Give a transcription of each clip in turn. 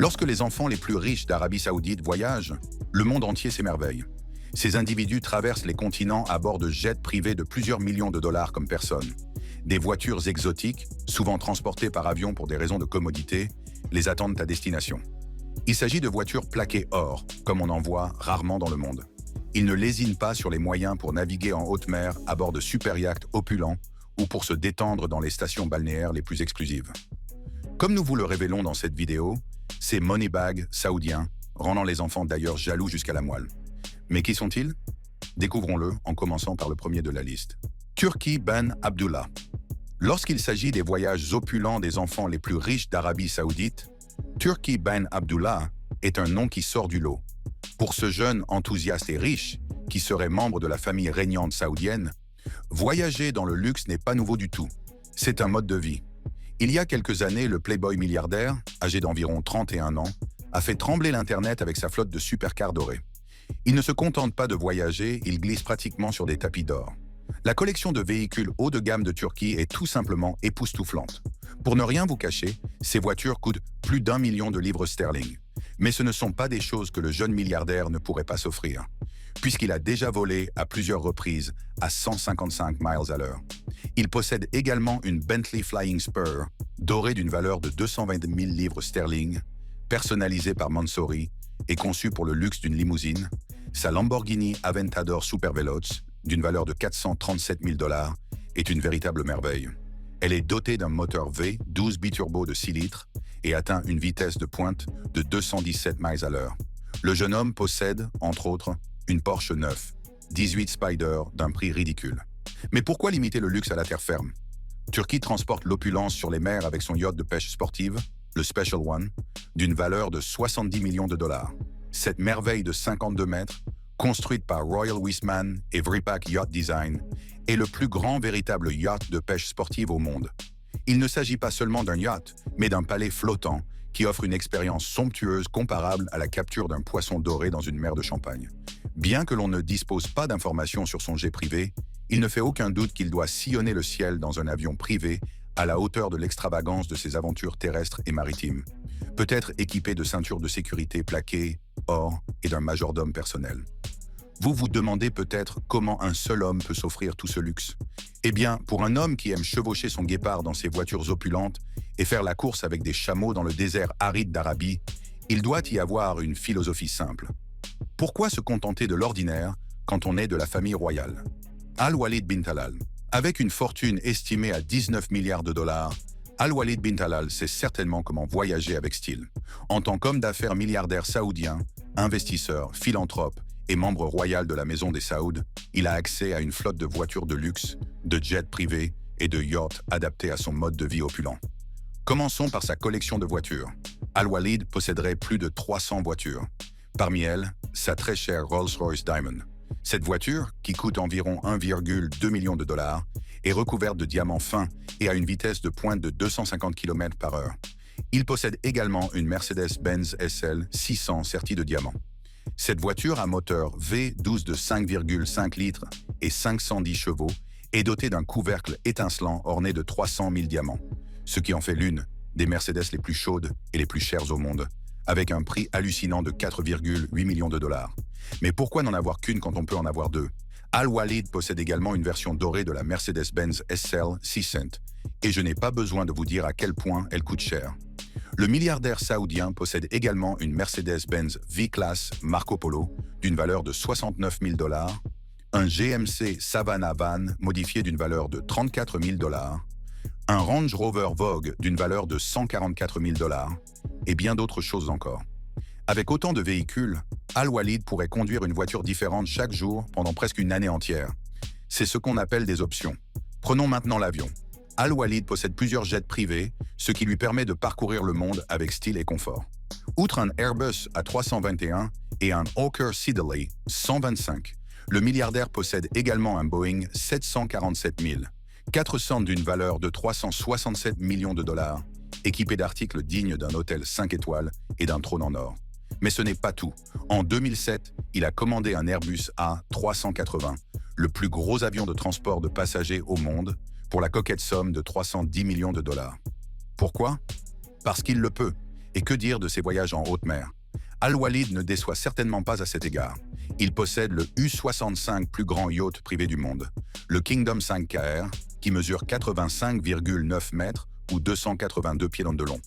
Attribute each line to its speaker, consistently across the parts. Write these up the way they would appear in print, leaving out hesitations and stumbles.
Speaker 1: Lorsque les enfants les plus riches d'Arabie Saoudite voyagent, le monde entier s'émerveille. Ces individus traversent les continents à bord de jets privés de plusieurs millions de dollars comme personne. Des voitures exotiques, souvent transportées par avion pour des raisons de commodité, les attendent à destination. Il s'agit de voitures plaquées or, comme on en voit rarement dans le monde. Ils ne lésinent pas sur les moyens pour naviguer en haute mer à bord de super yachts opulents ou pour se détendre dans les stations balnéaires les plus exclusives. Comme nous vous le révélons dans cette vidéo, ces moneybags saoudiens, rendant les enfants d'ailleurs jaloux jusqu'à la moelle. Mais qui sont-ils? Découvrons-le en commençant par le premier de la liste. Turki Ben Abdullah. Lorsqu'il s'agit des voyages opulents des enfants les plus riches d'Arabie Saoudite, Turki Ben Abdullah est un nom qui sort du lot. Pour ce jeune enthousiaste et riche, qui serait membre de la famille régnante saoudienne, voyager dans le luxe n'est pas nouveau du tout. C'est un mode de vie. Il y a quelques années, le playboy milliardaire, âgé d'environ 31 ans, a fait trembler l'Internet avec sa flotte de supercars dorés. Il ne se contente pas de voyager, il glisse pratiquement sur des tapis d'or. La collection de véhicules haut de gamme de Turquie est tout simplement époustouflante. Pour ne rien vous cacher, ces voitures coûtent plus d'1 million de livres sterling. Mais ce ne sont pas des choses que le jeune milliardaire ne pourrait pas s'offrir, puisqu'il a déjà volé à plusieurs reprises à 155 miles à l'heure. Il possède également une Bentley Flying Spur, dorée d'une valeur de 220 000 livres sterling, personnalisée par Mansouri et conçue pour le luxe d'une limousine, sa Lamborghini Aventador Superveloce, d'une valeur de 437 000 dollars, est une véritable merveille. Elle est dotée d'un moteur V 12 biturbo de 6 litres et atteint une vitesse de pointe de 217 miles à l'heure. Le jeune homme possède, entre autres, une Porsche 9, 18 Spider d'un prix ridicule. Mais pourquoi limiter le luxe à la terre ferme? Turquie transporte l'opulence sur les mers avec son yacht de pêche sportive, le Special One, d'une valeur de 70 millions de dollars. Cette merveille de 52 mètres, construite par Royal Wiseman et Vripak Yacht Design, est le plus grand véritable yacht de pêche sportive au monde. Il ne s'agit pas seulement d'un yacht, mais d'un palais flottant qui offre une expérience somptueuse comparable à la capture d'un poisson doré dans une mer de champagne. Bien que l'on ne dispose pas d'informations sur son jet privé, il ne fait aucun doute qu'il doit sillonner le ciel dans un avion privé à la hauteur de l'extravagance de ses aventures terrestres et maritimes. Peut-être équipé de ceintures de sécurité plaquées, or et d'un majordome personnel. Vous vous demandez peut-être comment un seul homme peut s'offrir tout ce luxe. Eh bien, pour un homme qui aime chevaucher son guépard dans ses voitures opulentes et faire la course avec des chameaux dans le désert aride d'Arabie, il doit y avoir une philosophie simple. Pourquoi se contenter de l'ordinaire quand on est de la famille royale? Al-Walid bin Talal. Avec une fortune estimée à 19 milliards de dollars, Al-Walid bin Talal sait certainement comment voyager avec style. En tant qu'homme d'affaires milliardaire saoudien, investisseur, philanthrope et membre royal de la Maison des Saouds, il a accès à une flotte de voitures de luxe, de jets privés et de yachts adaptés à son mode de vie opulent. Commençons par sa collection de voitures. Al-Walid posséderait plus de 300 voitures. Parmi elles, sa très chère Rolls-Royce Diamond. Cette voiture, qui coûte environ 1,2 million de dollars, est recouverte de diamants fins et a une vitesse de pointe de 250 km/h. Il possède également une Mercedes-Benz SL 600 sertie de diamants. Cette voiture à moteur V12 de 5,5 litres et 510 chevaux est dotée d'un couvercle étincelant orné de 300 000 diamants, ce qui en fait l'une des Mercedes les plus chaudes et les plus chères au monde, avec un prix hallucinant de 4,8 millions de dollars. Mais pourquoi n'en avoir qu'une quand on peut en avoir deux? Al-Walid possède également une version dorée de la Mercedes-Benz SL 600, et je n'ai pas besoin de vous dire à quel point elle coûte cher. Le milliardaire saoudien possède également une Mercedes-Benz V-Class Marco Polo d'une valeur de 69 000 dollars, un GMC Savannah Van modifié d'une valeur de 34 000 dollars, un Range Rover Vogue d'une valeur de 144 000 dollars, et bien d'autres choses encore. Avec autant de véhicules, Al-Walid pourrait conduire une voiture différente chaque jour pendant presque une année entière. C'est ce qu'on appelle des options. Prenons maintenant l'avion. Al-Walid possède plusieurs jets privés, ce qui lui permet de parcourir le monde avec style et confort. Outre un Airbus A321 et un Hawker Siddeley 125, le milliardaire possède également un Boeing 747 000, 400 d'une valeur de 367 millions de dollars, équipé d'articles dignes d'un hôtel 5 étoiles et d'un trône en or. Mais ce n'est pas tout. En 2007, il a commandé un Airbus A380, le plus gros avion de transport de passagers au monde, pour la coquette somme de 310 millions de dollars. Pourquoi? Parce qu'il le peut, Et que dire de ses voyages en haute mer? Al-Walid ne déçoit certainement pas à cet égard. Il possède le U-65 plus grand yacht privé du monde, le Kingdom 5KR, qui mesure 85,9 mètres ou 282 pieds de long.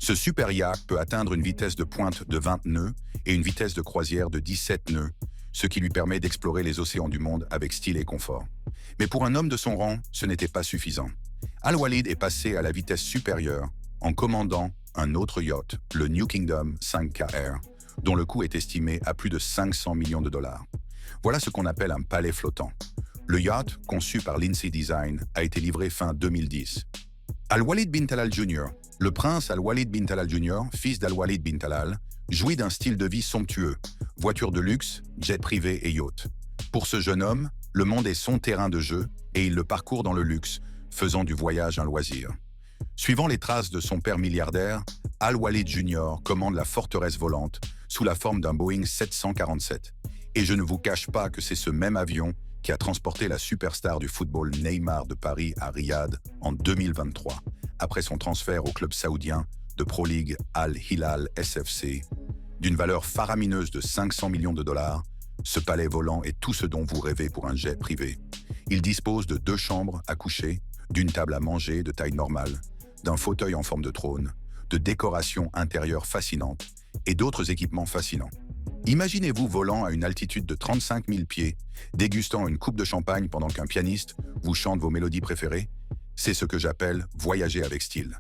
Speaker 1: Ce super yacht peut atteindre une vitesse de pointe de 20 nœuds et une vitesse de croisière de 17 nœuds, ce qui lui permet d'explorer les océans du monde avec style et confort. Mais pour un homme de son rang, ce n'était pas suffisant. Al-Walid est passé à la vitesse supérieure en commandant un autre yacht, le New Kingdom 5KR, dont le coût est estimé à plus de 500 millions de dollars. Voilà ce qu'on appelle un palais flottant. Le yacht, conçu par Lindsay Design, a été livré fin 2010. Al-Walid bin Talal Jr., le prince Al-Walid bin Talal Jr., fils d'Al-Walid bin Talal, jouit d'un style de vie somptueux, voitures de luxe, jet privé et yacht. Pour ce jeune homme, le monde est son terrain de jeu et il le parcourt dans le luxe, faisant du voyage un loisir. Suivant les traces de son père milliardaire, Al-Walid Jr. commande la forteresse volante sous la forme d'un Boeing 747. Et je ne vous cache pas que c'est ce même avion qui a transporté la superstar du football Neymar de Paris à Riyad en 2023, après son transfert au club saoudien de Pro League Al-Hilal SFC. D'une valeur faramineuse de 500 millions de dollars, ce palais volant est tout ce dont vous rêvez pour un jet privé. Il dispose de 2 chambres à coucher, d'une table à manger de taille normale, d'un fauteuil en forme de trône, de décorations intérieures fascinantes et d'autres équipements fascinants. Imaginez-vous volant à une altitude de 35 000 pieds, dégustant une coupe de champagne pendant qu'un pianiste vous chante vos mélodies préférées. C'est ce que j'appelle voyager avec style.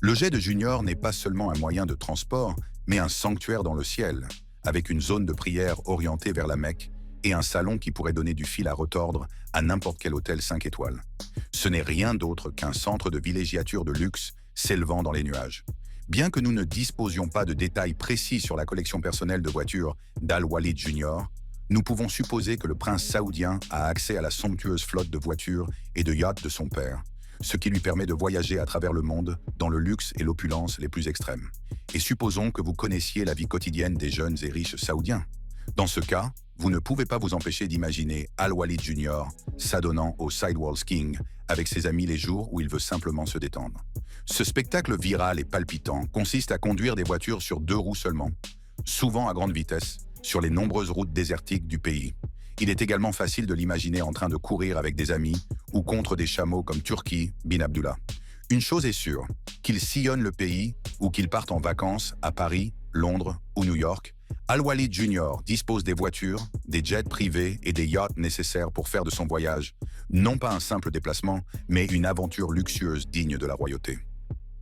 Speaker 1: Le jet de Junior n'est pas seulement un moyen de transport, mais un sanctuaire dans le ciel, avec une zone de prière orientée vers la Mecque et un salon qui pourrait donner du fil à retordre à n'importe quel hôtel 5 étoiles. Ce n'est rien d'autre qu'un centre de villégiature de luxe s'élevant dans les nuages. Bien que nous ne disposions pas de détails précis sur la collection personnelle de voitures d'Al-Walid Jr., nous pouvons supposer que le prince saoudien a accès à la somptueuse flotte de voitures et de yachts de son père, ce qui lui permet de voyager à travers le monde dans le luxe et l'opulence les plus extrêmes. Et supposons que vous connaissiez la vie quotidienne des jeunes et riches saoudiens. Dans ce cas, vous ne pouvez pas vous empêcher d'imaginer Al-Walid Jr. s'adonnant au Sidewall King avec ses amis les jours où il veut simplement se détendre. Ce spectacle viral et palpitant consiste à conduire des voitures sur 2 roues seulement, souvent à grande vitesse, sur les nombreuses routes désertiques du pays. Il est également facile de l'imaginer en train de courir avec des amis ou contre des chameaux comme Turki bin Abdullah. Une chose est sûre, qu'il sillonne le pays ou qu'il parte en vacances à Paris, Londres ou New York, Al-Walid Jr. dispose des voitures, des jets privés et des yachts nécessaires pour faire de son voyage, non pas un simple déplacement, mais une aventure luxueuse digne de la royauté.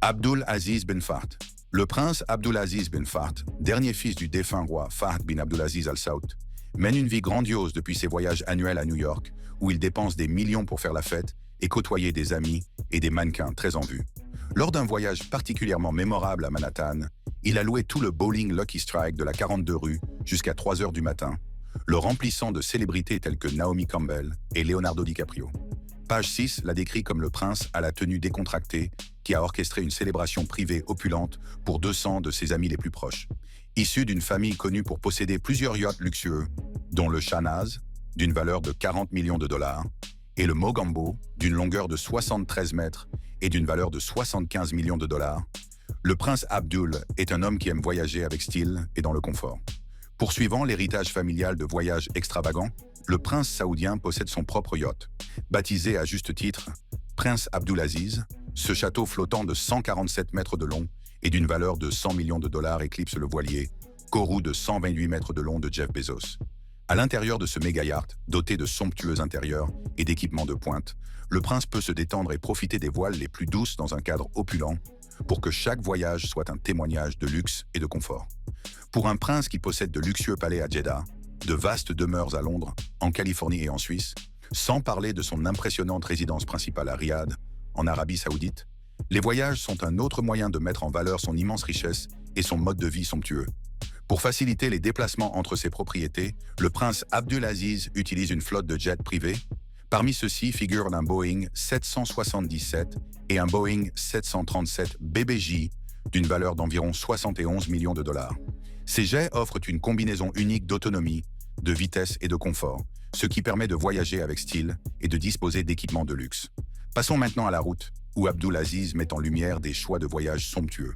Speaker 1: Abdul Aziz bin Fahd. Le prince Abdul Aziz bin Fahd, dernier fils du défunt roi Fahd bin Abdulaziz Al Saud, mène une vie grandiose depuis ses voyages annuels à New York, où il dépense des millions pour faire la fête et côtoyer des amis et des mannequins très en vue. Lors d'un voyage particulièrement mémorable à Manhattan, il a loué tout le bowling Lucky Strike de la 42 rue jusqu'à 3 heures du matin, le remplissant de célébrités telles que Naomi Campbell et Leonardo DiCaprio. Page 6 l'a décrit comme le prince à la tenue décontractée qui a orchestré une célébration privée opulente pour 200 de ses amis les plus proches. Issu d'une famille connue pour posséder plusieurs yachts luxueux, dont le Shahnaz, d'une valeur de 40 millions de dollars, et le Mogambo, d'une longueur de 73 mètres et d'une valeur de 75 millions de dollars, le prince Abdul est un homme qui aime voyager avec style et dans le confort. Poursuivant l'héritage familial de voyages extravagants, le prince saoudien possède son propre yacht. Baptisé à juste titre Prince Abdulaziz, ce château flottant de 147 mètres de long et d'une valeur de 100 millions de dollars éclipse le voilier Kourou de 128 mètres de long de Jeff Bezos. À l'intérieur de ce méga yacht, doté de somptueux intérieurs et d'équipements de pointe, le prince peut se détendre et profiter des voiles les plus douces dans un cadre opulent pour que chaque voyage soit un témoignage de luxe et de confort. Pour un prince qui possède de luxueux palais à Jeddah, de vastes demeures à Londres, en Californie et en Suisse, sans parler de son impressionnante résidence principale à Riyad, en Arabie Saoudite, les voyages sont un autre moyen de mettre en valeur son immense richesse et son mode de vie somptueux. Pour faciliter les déplacements entre ses propriétés, le prince Abdulaziz utilise une flotte de jets privés. Parmi ceux-ci figurent un Boeing 777 et un Boeing 737 BBJ d'une valeur d'environ 71 millions de dollars. Ces jets offrent une combinaison unique d'autonomie, de vitesse et de confort, ce qui permet de voyager avec style et de disposer d'équipements de luxe. Passons maintenant à la route, où Abdulaziz met en lumière des choix de voyage somptueux.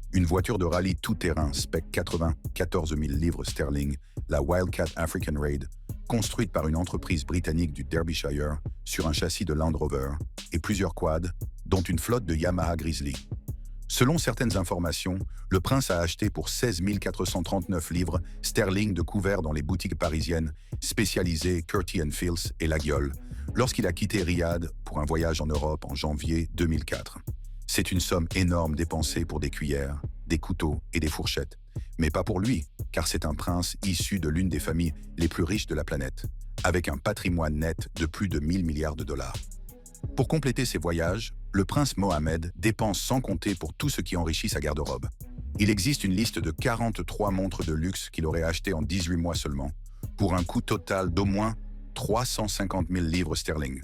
Speaker 1: Une voiture de rallye tout-terrain spec 94 000 livres sterling, la Wildcat African Raid, construite par une entreprise britannique du Derbyshire sur un châssis de Land Rover, et plusieurs quads, dont une flotte de Yamaha Grizzly. Selon certaines informations, le prince a acheté pour 16 439 livres sterling de couverts dans les boutiques parisiennes spécialisées Curti & Fils et La Guiole, lorsqu'il a quitté Riyad pour un voyage en Europe en janvier 2004. C'est une somme énorme dépensée pour des cuillères, des couteaux et des fourchettes. Mais pas pour lui, car c'est un prince issu de l'une des familles les plus riches de la planète, avec un patrimoine net de plus de 1000 milliards de dollars. Pour compléter ses voyages, le prince Mohammed dépense sans compter pour tout ce qui enrichit sa garde-robe. Il existe une liste de 43 montres de luxe qu'il aurait achetées en 18 mois seulement, pour un coût total d'au moins 350 000 livres sterling.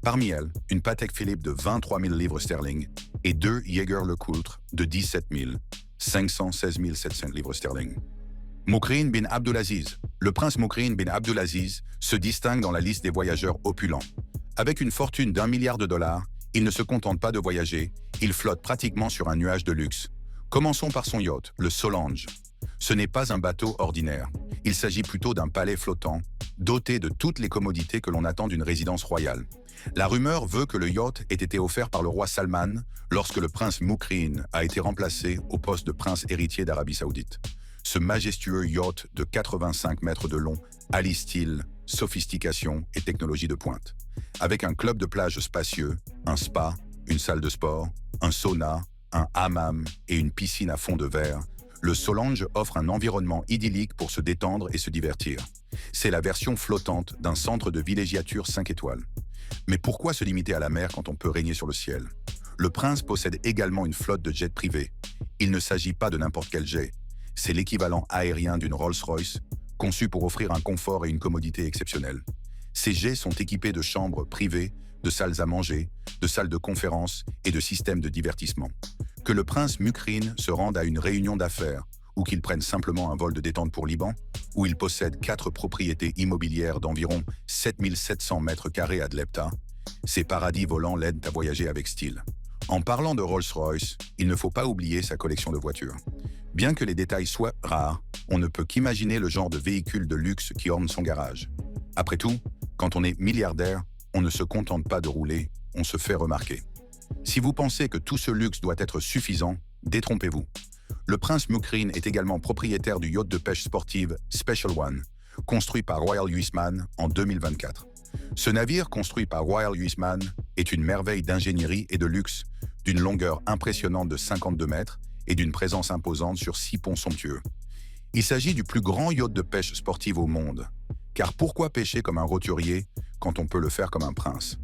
Speaker 1: Parmi elles, une Patek Philippe de 23 000 livres sterling et deux Jaeger-LeCoultre de 17 516 700 livres sterling. Moukrin bin Abdulaziz. Le prince Moukrin bin Abdulaziz se distingue dans la liste des voyageurs opulents. Avec une fortune d'1 milliard de dollars, il ne se contente pas de voyager, il flotte pratiquement sur un nuage de luxe. Commençons par son yacht, le Solange. Ce n'est pas un bateau ordinaire. Il s'agit plutôt d'un palais flottant, doté de toutes les commodités que l'on attend d'une résidence royale. La rumeur veut que le yacht ait été offert par le roi Salman lorsque le prince Moukrin a été remplacé au poste de prince héritier d'Arabie Saoudite. Ce majestueux yacht de 85 mètres de long allie style, sophistication et technologie de pointe. Avec un club de plage spacieux, un spa, une salle de sport, un sauna, un hammam et une piscine à fond de verre, le Solange offre un environnement idyllique pour se détendre et se divertir. C'est la version flottante d'un centre de villégiature 5 étoiles. Mais pourquoi se limiter à la mer quand on peut régner sur le ciel? Le prince possède également une flotte de jets privés. Il ne s'agit pas de n'importe quel jet. C'est l'équivalent aérien d'une Rolls-Royce, conçu pour offrir un confort et une commodité exceptionnels. Ces jets sont équipés de chambres privées, de salles à manger, de salles de conférences et de systèmes de divertissement. Que le prince Moukrin se rende à une réunion d'affaires ou qu'il prenne simplement un vol de détente pour Liban, où il possède 4 propriétés immobilières d'environ 7700 mètres carrés à Dlepta, ces paradis volants l'aident à voyager avec style. En parlant de Rolls-Royce, il ne faut pas oublier sa collection de voitures. Bien que les détails soient rares, on ne peut qu'imaginer le genre de véhicule de luxe qui orne son garage. Après tout, quand on est milliardaire, on ne se contente pas de rouler, on se fait remarquer. Si vous pensez que tout ce luxe doit être suffisant, détrompez-vous. Le prince Moukrin est également propriétaire du yacht de pêche sportive Special One, construit par Royal Huisman en 2024. Ce navire, construit par Royal Huisman, est une merveille d'ingénierie et de luxe, d'une longueur impressionnante de 52 mètres et d'une présence imposante sur 6 ponts somptueux. Il s'agit du plus grand yacht de pêche sportive au monde. Car pourquoi pêcher comme un roturier quand on peut le faire comme un prince?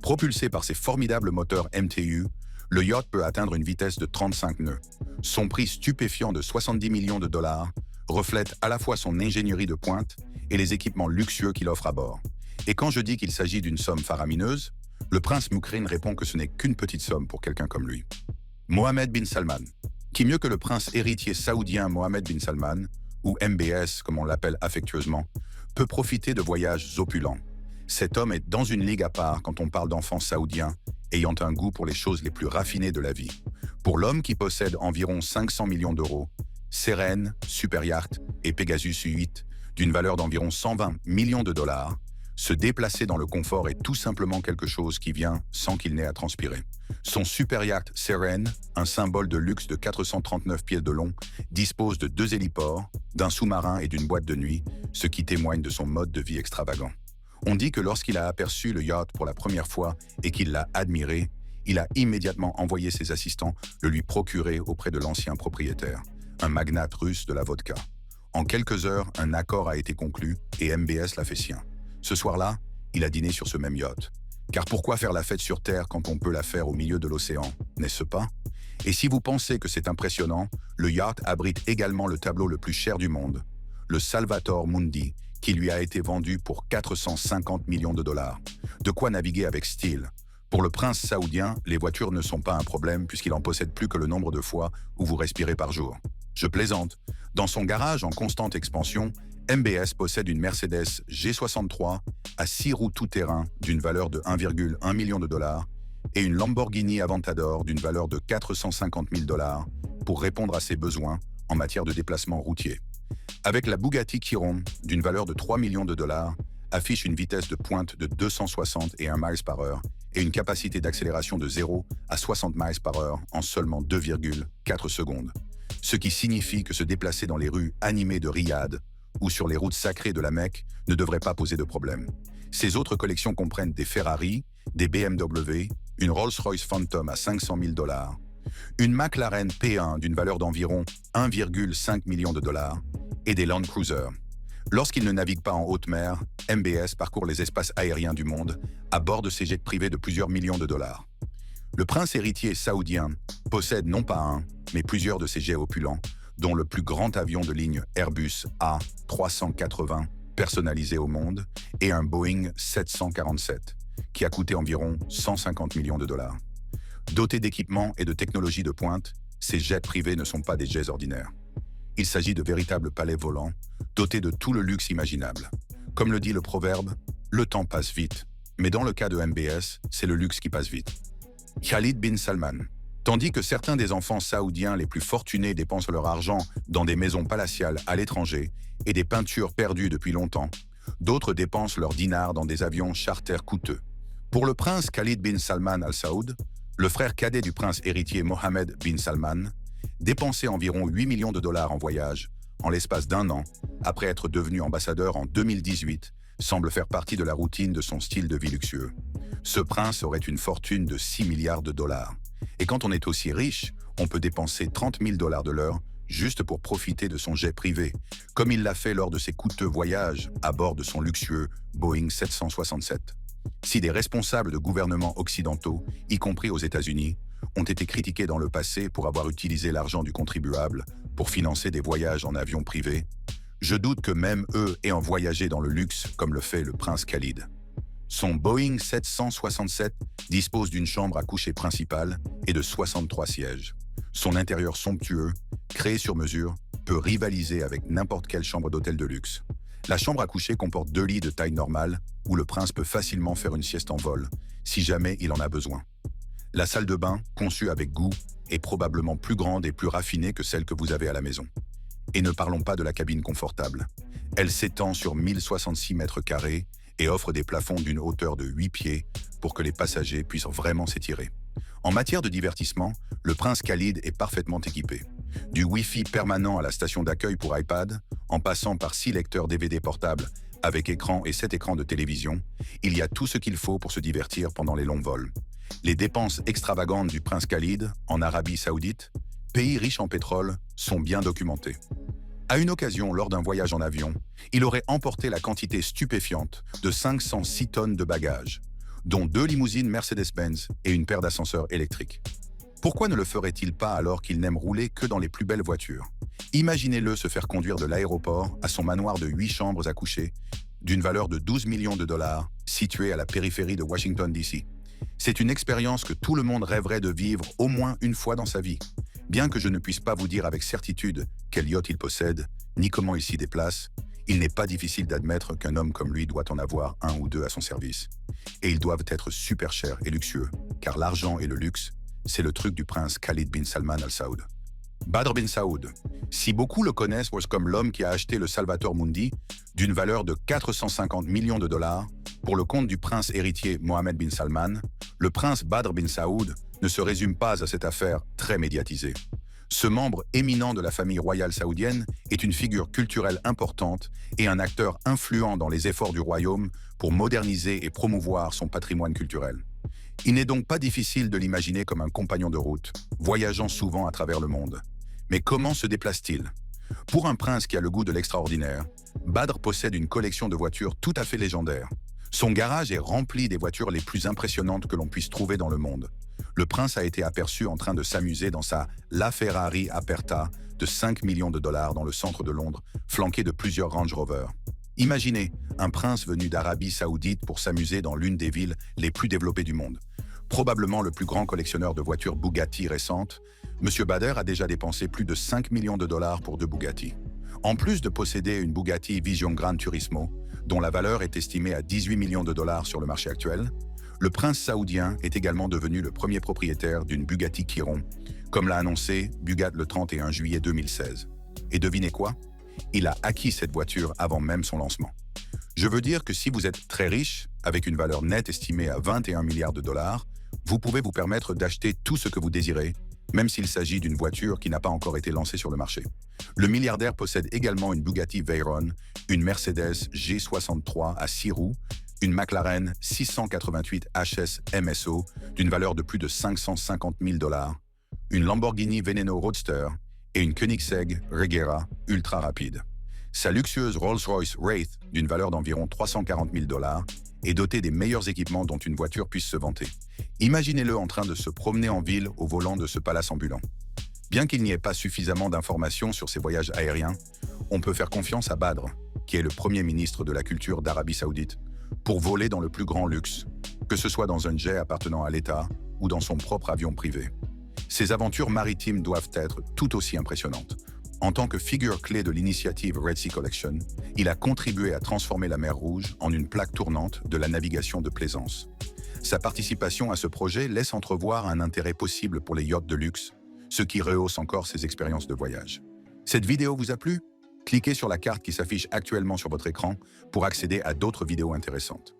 Speaker 1: Propulsé par ses formidables moteurs MTU, le yacht peut atteindre une vitesse de 35 nœuds. Son prix stupéfiant de 70 millions de dollars reflète à la fois son ingénierie de pointe et les équipements luxueux qu'il offre à bord. Et quand je dis qu'il s'agit d'une somme faramineuse, le prince Moukrin répond que ce n'est qu'une petite somme pour quelqu'un comme lui. Mohammed bin Salman. Qui mieux que le prince héritier saoudien Mohammed bin Salman, ou MBS comme on l'appelle affectueusement, peut profiter de voyages opulents. Cet homme est dans une ligue à part quand on parle d'enfants saoudiens ayant un goût pour les choses les plus raffinées de la vie. Pour l'homme qui possède environ 500 millions d'euros, Seren, Super Yacht et Pegasus 8, d'une valeur d'environ 120 millions de dollars, se déplacer dans le confort est tout simplement quelque chose qui vient sans qu'il n'ait à transpirer. Son super yacht Seren, un symbole de luxe de 439 pieds de long, dispose de 2 héliports, d'un sous-marin et d'une boîte de nuit, ce qui témoigne de son mode de vie extravagant. On dit que lorsqu'il a aperçu le yacht pour la première fois et qu'il l'a admiré, il a immédiatement envoyé ses assistants le lui procurer auprès de l'ancien propriétaire, un magnate russe de la vodka. En quelques heures, un accord a été conclu et MBS l'a fait sien. Ce soir-là, il a dîné sur ce même yacht. Car pourquoi faire la fête sur Terre quand on peut la faire au milieu de l'océan, n'est-ce pas? Et si vous pensez que c'est impressionnant, le yacht abrite également le tableau le plus cher du monde, le Salvator Mundi, qui lui a été vendu pour 450 millions de dollars. De quoi naviguer avec style. Pour le prince saoudien, les voitures ne sont pas un problème puisqu'il en possède plus que le nombre de fois où vous respirez par jour. Je plaisante. Dans son garage en constante expansion, MBS possède une Mercedes G63 à 6 roues tout-terrain d'une valeur de 1,1 million de dollars et une Lamborghini Aventador d'une valeur de 450 000 dollars pour répondre à ses besoins en matière de déplacement routier. Avec la Bugatti Chiron, d'une valeur de 3 millions de dollars, affiche une vitesse de pointe de 261 miles par heure et une capacité d'accélération de 0 à 60 miles par heure en seulement 2,4 secondes. Ce qui signifie que se déplacer dans les rues animées de Riyad ou sur les routes sacrées de la Mecque ne devrait pas poser de problème. Ses autres collections comprennent des Ferrari, des BMW, une Rolls-Royce Phantom à 500 000 dollars, une McLaren P1 d'une valeur d'environ 1,5 million de dollars et des Land Cruiser. Lorsqu'il ne navigue pas en haute mer, MBS parcourt les espaces aériens du monde à bord de ses jets privés de plusieurs millions de dollars. Le prince héritier saoudien possède non pas un, mais plusieurs de ces jets opulents, dont le plus grand avion de ligne Airbus A380 personnalisé au monde et un Boeing 747, qui a coûté environ 150 millions de dollars. Dotés d'équipements et de technologies de pointe, ces jets privés ne sont pas des jets ordinaires. Il s'agit de véritables palais volants, dotés de tout le luxe imaginable. Comme le dit le proverbe, le temps passe vite, mais dans le cas de MBS, c'est le luxe qui passe vite. Khalid bin Salman. Tandis que certains des enfants saoudiens les plus fortunés dépensent leur argent dans des maisons palatiales à l'étranger et des peintures perdues depuis longtemps, d'autres dépensent leurs dinars dans des avions charters coûteux. Pour le prince Khalid bin Salman Al Saoud, le frère cadet du prince héritier Mohammed bin Salman, dépensait environ 8 millions de dollars en voyage, en l'espace d'un an, après être devenu ambassadeur en 2018, semble faire partie de la routine de son style de vie luxueux. Ce prince aurait une fortune de 6 milliards de dollars. Et quand on est aussi riche, on peut dépenser 30 000 dollars de l'heure juste pour profiter de son jet privé, comme il l'a fait lors de ses coûteux voyages à bord de son luxueux Boeing 767. Si des responsables de gouvernements occidentaux, y compris aux États-Unis, ont été critiqués dans le passé pour avoir utilisé l'argent du contribuable pour financer des voyages en avion privé, je doute que même eux ayant voyagé dans le luxe comme le fait le prince Khalid. Son Boeing 767 dispose d'une chambre à coucher principale et de 63 sièges. Son intérieur somptueux, créé sur mesure, peut rivaliser avec n'importe quelle chambre d'hôtel de luxe. La chambre à coucher comporte 2 lits de taille normale où le prince peut facilement faire une sieste en vol, si jamais il en a besoin. La salle de bain, conçue avec goût, est probablement plus grande et plus raffinée que celle que vous avez à la maison. Et ne parlons pas de la cabine confortable. Elle s'étend sur 1066 mètres carrés et offre des plafonds d'une hauteur de 8 pieds pour que les passagers puissent vraiment s'étirer. En matière de divertissement, le prince Khalid est parfaitement équipé. Du Wi-Fi permanent à la station d'accueil pour iPad, en passant par 6 lecteurs DVD portables avec écran et 7 écrans de télévision, il y a tout ce qu'il faut pour se divertir pendant les longs vols. Les dépenses extravagantes du prince Khalid en Arabie Saoudite, pays riche en pétrole, sont bien documentées. À une occasion, lors d'un voyage en avion, il aurait emporté la quantité stupéfiante de 506 tonnes de bagages, dont 2 limousines Mercedes-Benz et une paire d'ascenseurs électriques. Pourquoi ne le ferait-il pas alors qu'il n'aime rouler que dans les plus belles voitures? Imaginez-le se faire conduire de l'aéroport à son manoir de 8 chambres à coucher, d'une valeur de 12 millions de dollars, situé à la périphérie de Washington, D.C. C'est une expérience que tout le monde rêverait de vivre au moins une fois dans sa vie. Bien que je ne puisse pas vous dire avec certitude quel yacht il possède, ni comment il s'y déplace, il n'est pas difficile d'admettre qu'un homme comme lui doit en avoir 1 ou 2 à son service. Et ils doivent être super chers et luxueux, car l'argent et le luxe, c'est le truc du prince Khalid bin Salman Al Saoud. Badr bin Saoud. Si beaucoup le connaissent comme l'homme qui a acheté le Salvator Mundi d'une valeur de 450 millions de dollars pour le compte du prince héritier Mohammed bin Salman, le prince Badr bin Saoud ne se résume pas à cette affaire très médiatisée. Ce membre éminent de la famille royale saoudienne est une figure culturelle importante et un acteur influent dans les efforts du royaume pour moderniser et promouvoir son patrimoine culturel. Il n'est donc pas difficile de l'imaginer comme un compagnon de route, voyageant souvent à travers le monde. Mais comment se déplace-t-il? Pour un prince qui a le goût de l'extraordinaire, Badr possède une collection de voitures tout à fait légendaire. Son garage est rempli des voitures les plus impressionnantes que l'on puisse trouver dans le monde. Le prince a été aperçu en train de s'amuser dans sa LaFerrari Aperta de 5 millions de dollars dans le centre de Londres, flanqué de plusieurs Range Rover. Imaginez un prince venu d'Arabie Saoudite pour s'amuser dans l'une des villes les plus développées du monde. Probablement le plus grand collectionneur de voitures Bugatti récentes, M. Badr a déjà dépensé plus de 5 millions de dollars pour 2 Bugatti. En plus de posséder une Bugatti Vision Gran Turismo, dont la valeur est estimée à 18 millions de dollars sur le marché actuel, le prince saoudien est également devenu le premier propriétaire d'une Bugatti Chiron, comme l'a annoncé Bugatti le 31 juillet 2016. Et devinez quoi? Il a acquis cette voiture avant même son lancement. Je veux dire que si vous êtes très riche, avec une valeur nette estimée à 21 milliards de dollars, vous pouvez vous permettre d'acheter tout ce que vous désirez, même s'il s'agit d'une voiture qui n'a pas encore été lancée sur le marché. Le milliardaire possède également une Bugatti Veyron, une Mercedes G63 à 6 roues, une McLaren 688 HS MSO d'une valeur de plus de 550 000 dollars, une Lamborghini Veneno Roadster et une Koenigsegg Regera ultra rapide. Sa luxueuse Rolls-Royce Wraith, d'une valeur d'environ 340 000 dollars, est dotée des meilleurs équipements dont une voiture puisse se vanter. Imaginez-le en train de se promener en ville au volant de ce palace ambulant. Bien qu'il n'y ait pas suffisamment d'informations sur ses voyages aériens, on peut faire confiance à Badr, qui est le premier ministre de la culture d'Arabie Saoudite, pour voler dans le plus grand luxe, que ce soit dans un jet appartenant à l'État ou dans son propre avion privé. Ses aventures maritimes doivent être tout aussi impressionnantes. En tant que figure clé de l'initiative Red Sea Collection, il a contribué à transformer la mer Rouge en une plaque tournante de la navigation de plaisance. Sa participation à ce projet laisse entrevoir un intérêt possible pour les yachts de luxe, ce qui rehausse encore ses expériences de voyage. Cette vidéo vous a plu? Cliquez sur la carte qui s'affiche actuellement sur votre écran pour accéder à d'autres vidéos intéressantes.